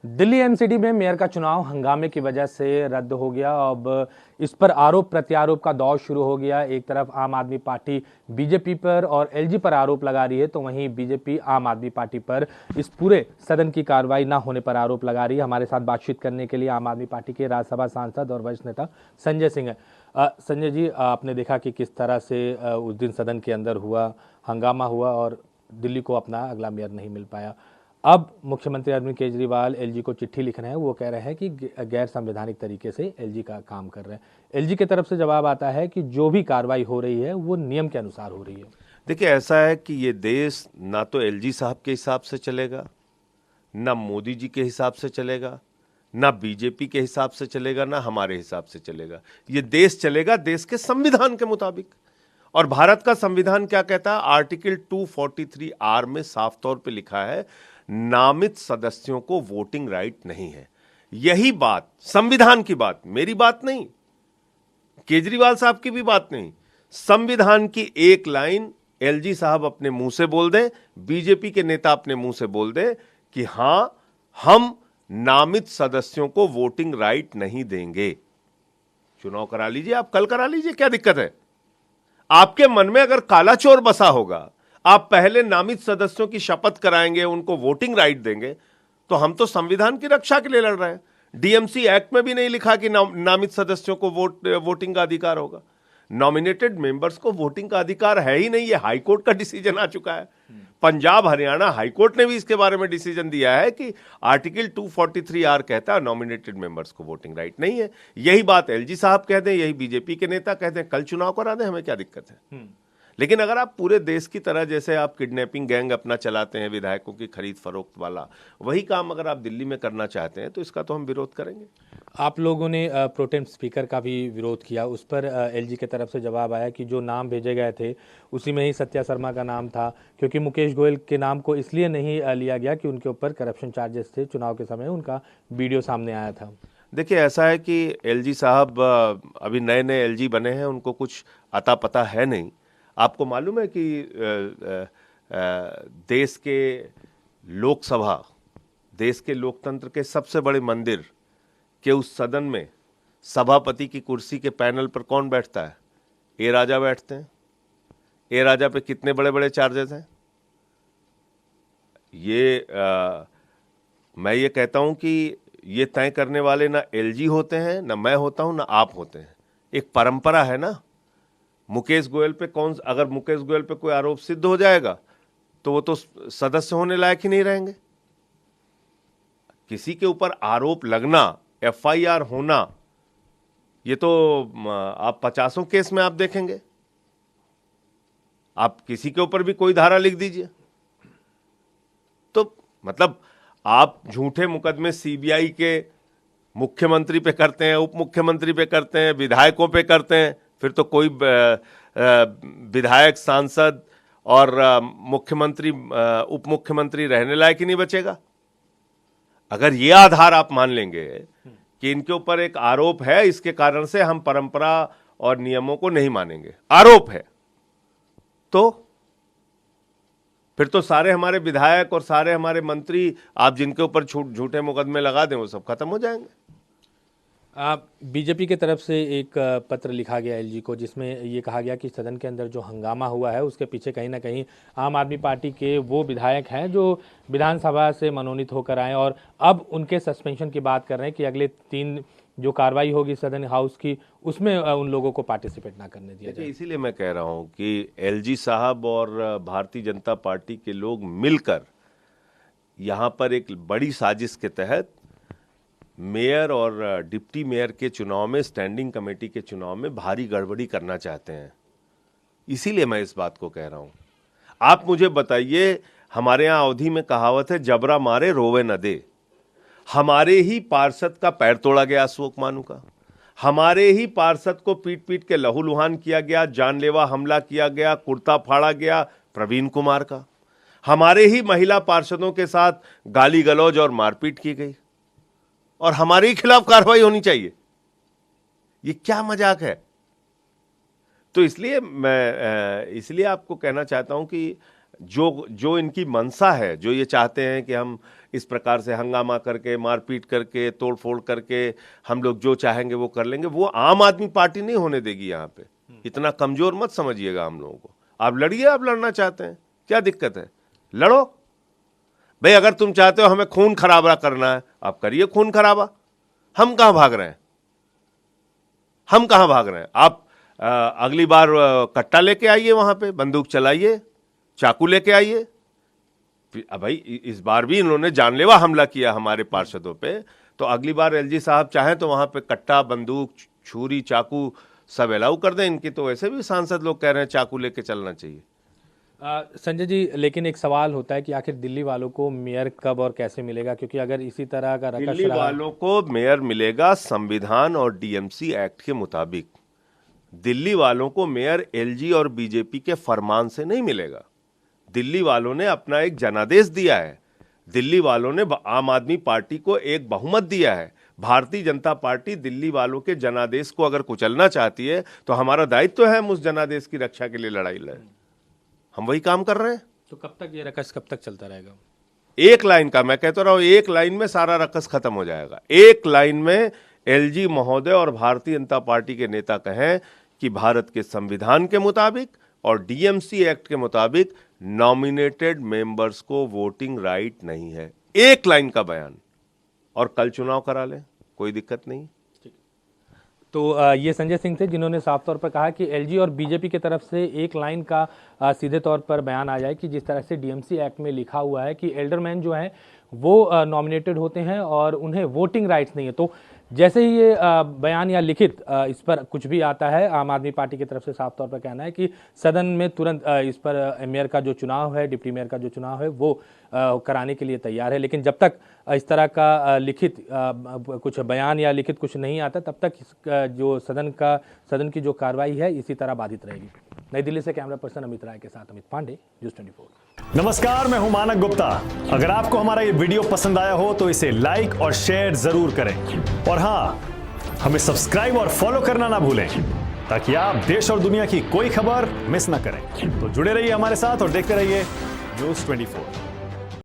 Delhi MCD में mayor का चुनाव हंगामे की वजह से रद्द हो गया। अब इस पर आरोप प्रत्यारोप का दौर शुरू हो गया। एक तरफ आम आदमी पार्टी बीजेपी पर और एलजी पर आरोप लगा रही है, तो वहीं बीजेपी आम आदमी पार्टी पर इस पूरे सदन की कार्रवाई न होने पर आरोप लगा रही है। हमारे साथ बातचीत करने के लिए आम आदमी पार्टी के राज्यसभा सांसद और वरिष्ठ नेता संजय सिंह है। संजय जी, आपने देखा कि किस तरह से उस दिन सदन के अंदर हंगामा हुआ और दिल्ली को अपना अगला मेयर नहीं मिल पाया। अब मुख्यमंत्री अरविंद केजरीवाल एलजी को चिट्ठी लिख रहे हैं। वो कह रहे हैं कि गैर संवैधानिक तरीके से एलजी का काम कर रहे हैं। एलजी की तरफ से जवाब आता है कि जो भी कार्रवाई हो रही है वो नियम के अनुसार हो रही है। देखिए, ऐसा है कि ये देश ना तो एलजी साहब के हिसाब से चलेगा, ना मोदी जी के हिसाब से चलेगा, ना बीजेपी के हिसाब से चलेगा, ना हमारे हिसाब से चलेगा। ये देश चलेगा देश के संविधान के मुताबिक। और भारत का संविधान क्या कहता है? आर्टिकल 243R में साफ तौर पे लिखा है, नामित सदस्यों को वोटिंग राइट नहीं है। यही बात, संविधान की बात, मेरी बात नहीं, केजरीवाल साहब की भी बात नहीं, संविधान की एक लाइन एलजी साहब अपने मुंह से बोल दें, बीजेपी के नेता अपने मुंह से बोल दें कि हां, हम नामित सदस्यों को वोटिंग राइट नहीं देंगे। चुनाव करा लीजिए, आप कल करा लीजिए, क्या दिक्कत है? आपके मन में अगर काला चोर बसा होगा, आप पहले नामित सदस्यों की शपथ कराएंगे, उनको वोटिंग राइट देंगे, तो हम तो संविधान की रक्षा के लिए लड़ रहे हैं। डीएमसी एक्ट में भी नहीं लिखा कि नामित सदस्यों को वोटिंग का अधिकार होगा। नॉमिनेटेड मेंबर्स को वोटिंग का अधिकार है ही नहीं। ये हाईकोर्ट का डिसीजन आ चुका है। पंजाब हरियाणा हाईकोर्ट ने भी इसके बारे में डिसीजन दिया है कि आर्टिकल 243R कहता है नॉमिनेटेड मेंबर्स को वोटिंग राइट नहीं है। यही बात एलजी साहब कह दें, यही बीजेपी के नेता कहते हैं, कल चुनाव करा दें, हमें क्या दिक्कत है। लेकिन अगर आप पूरे देश की तरह, जैसे आप किडनैपिंग गैंग अपना चलाते हैं, विधायकों की खरीद फरोख्त वाला, वही काम अगर आप दिल्ली में करना चाहते हैं तो इसका तो हम विरोध करेंगे। आप लोगों ने प्रोटेम स्पीकर का भी विरोध किया। उस पर एलजी की तरफ से जवाब आया कि जो नाम भेजे गए थे उसी में ही सत्या शर्मा का नाम था, क्योंकि मुकेश गोयल के नाम को इसलिए नहीं लिया गया कि उनके ऊपर करप्शन चार्जेस थे। चुनाव के समय उनका वीडियो सामने आया था। देखिए, ऐसा है कि एलजी साहब अभी नए नए एलजी बने हैं, उनको कुछ अता पता है नहीं। आपको मालूम है कि देश के लोकसभा, देश के लोकतंत्र के सबसे बड़े मंदिर के उस सदन में सभापति की कुर्सी के पैनल पर कौन बैठता है? ए राजा बैठते हैं। ए राजा पे कितने बड़े बड़े चार्जेस हैं? मैं ये कहता हूं कि ये तय करने वाले ना एलजी होते हैं, ना मैं होता हूं, ना आप होते हैं। एक परंपरा है ना। मुकेश गोयल पे अगर मुकेश गोयल पे कोई आरोप सिद्ध हो जाएगा तो वो तो सदस्य होने लायक ही नहीं रहेंगे। किसी के ऊपर आरोप लगना, एफआईआर होना, ये तो आप 50 केस में आप देखेंगे। आप किसी के ऊपर भी कोई धारा लिख दीजिए तो मतलब आप झूठे मुकदमे सीबीआई के मुख्यमंत्री पे करते हैं, उप मुख्यमंत्री पे करते हैं, विधायकों पे करते हैं, फिर तो कोई विधायक, सांसद और मुख्यमंत्री, उप मुख्यमंत्री रहने लायक ही नहीं बचेगा। अगर ये आधार आप मान लेंगे कि इनके ऊपर एक आरोप है, इसके कारण से हम परंपरा और नियमों को नहीं मानेंगे, आरोप है, तो फिर तो सारे हमारे विधायक और सारे हमारे मंत्री, आप जिनके ऊपर झूठे मुकदमे लगा दें, वो सब खत्म हो जाएंगे। बीजेपी की तरफ से एक पत्र लिखा गया एलजी को, जिसमें ये कहा गया कि सदन के अंदर जो हंगामा हुआ है उसके पीछे कहीं ना कहीं आम आदमी पार्टी के वो विधायक हैं जो विधानसभा से मनोनीत होकर आए और अब उनके सस्पेंशन की बात कर रहे हैं कि अगले 3 जो कार्रवाई होगी सदन हाउस की, उसमें उन लोगों को पार्टिसिपेट ना करने दिया जाए। इसीलिए मैं कह रहा हूं कि एलजी साहब और भारतीय जनता पार्टी के लोग मिलकर यहां पर एक बड़ी साजिश के तहत मेयर और डिप्टी मेयर के चुनाव में, स्टैंडिंग कमेटी के चुनाव में भारी गड़बड़ी करना चाहते हैं। इसीलिए मैं इस बात को कह रहा हूं। आप मुझे बताइए, हमारे यहां अवधि में कहावत है, जबरा मारे रोवे न दे। हमारे ही पार्षद का पैर तोड़ा गया, अशोक मानू का। हमारे ही पार्षद को पीट पीट के लहूलुहान किया गया, जानलेवा हमला किया गया, कुर्ता फाड़ा गया प्रवीण कुमार का। हमारे ही महिला पार्षदों के साथ गाली गलौज और मारपीट की गई और हमारे ही खिलाफ कार्रवाई होनी चाहिए। ये क्या मजाक है? तो इसलिए आपको कहना चाहता हूं कि जो इनकी मंशा है, जो ये चाहते हैं कि हम इस प्रकार से हंगामा करके, मारपीट करके, तोड़फोड़ करके हम लोग जो चाहेंगे वो कर लेंगे। वो आम आदमी पार्टी नहीं होने देगी यहाँ पे। इतना कमजोर मत समझिएगा हम लोगों को। आप लड़िए, आप लड़ना चाहते हैं, क्या दिक्कत है, लड़ो भाई। अगर तुम चाहते हो हमें खून खराबा करना है, आप करिए खून खराबा। हम कहां भाग रहे हैं, हम कहां भाग रहे हैं। आप अगली बार कट्टा लेके आइए, वहां पे बंदूक चलाइए, चाकू लेके आइए। भाई इस बार भी इन्होंने जानलेवा हमला किया हमारे पार्षदों पे, तो अगली बार एलजी साहब चाहें तो वहां पे कट्टा, बंदूक, छुरी, चाकू सब अलाउ कर दें। इनकी तो वैसे भी सांसद लोग कह रहे हैं चाकू लेके चलना चाहिए। संजय जी, लेकिन एक सवाल होता है कि आखिर दिल्ली वालों को मेयर कब और कैसे मिलेगा, क्योंकि अगर इसी तरह का रकस दिल्ली वालों को मेयर मिलेगा संविधान और डीएमसी एक्ट के मुताबिक। दिल्ली वालों को मेयर एलजी और बीजेपी के फरमान से नहीं मिलेगा। दिल्ली वालों ने अपना एक जनादेश दिया है। दिल्ली वालों ने आम आदमी पार्टी को एक बहुमत दिया है। भारतीय जनता पार्टी दिल्ली वालों के जनादेश को अगर कुचलना चाहती है तो हमारा दायित्व है हम उस जनादेश की रक्षा के लिए लड़ाई लड़ें। हम वही काम कर रहे हैं। तो कब तक ये रकस कब तक चलता रहेगा? एक लाइन का, मैं कहता रहा हूं, एक लाइन में सारा रकस खत्म हो जाएगा। एक लाइन में एलजी महोदय और भारतीय जनता पार्टी के नेता कहें कि भारत के संविधान के मुताबिक और डीएमसी एक्ट के मुताबिक नॉमिनेटेड मेंबर्स को वोटिंग राइट नहीं है। एक लाइन का बयान, और कल चुनाव करा लें, कोई दिक्कत नहीं। तो ये संजय सिंह थे जिन्होंने साफ तौर पर कहा कि एलजी और बीजेपी की तरफ से एक लाइन का सीधे तौर पर बयान आ जाए कि जिस तरह से डीएमसी एक्ट में लिखा हुआ है कि एल्डरमैन जो हैं वो नॉमिनेटेड होते हैं और उन्हें वोटिंग राइट्स नहीं है। तो जैसे ही ये बयान या लिखित इस पर कुछ भी आता है, आम आदमी पार्टी की तरफ से साफ तौर पर कहना है कि सदन में तुरंत इस पर मेयर का जो चुनाव है, डिप्टी मेयर का जो चुनाव है वो कराने के लिए तैयार है। लेकिन जब तक इस तरह का लिखित कुछ बयान या लिखित कुछ नहीं आता, तब तक जो सदन की जो कार्रवाई है इसी तरह बाधित रहेगी। नई दिल्ली से कैमरा पर्सन अमित राय के साथ अमित पांडे, न्यूज़ 24। नमस्कार, मैं हूं मानक गुप्ता। अगर आपको हमारा ये वीडियो पसंद आया हो तो इसे लाइक और शेयर जरूर करें, और हां, हमें सब्सक्राइब और फॉलो करना ना भूलें ताकि आप देश और दुनिया की कोई खबर मिस ना करें। तो जुड़े रहिए हमारे साथ और देखते रहिए न्यूज़ 24।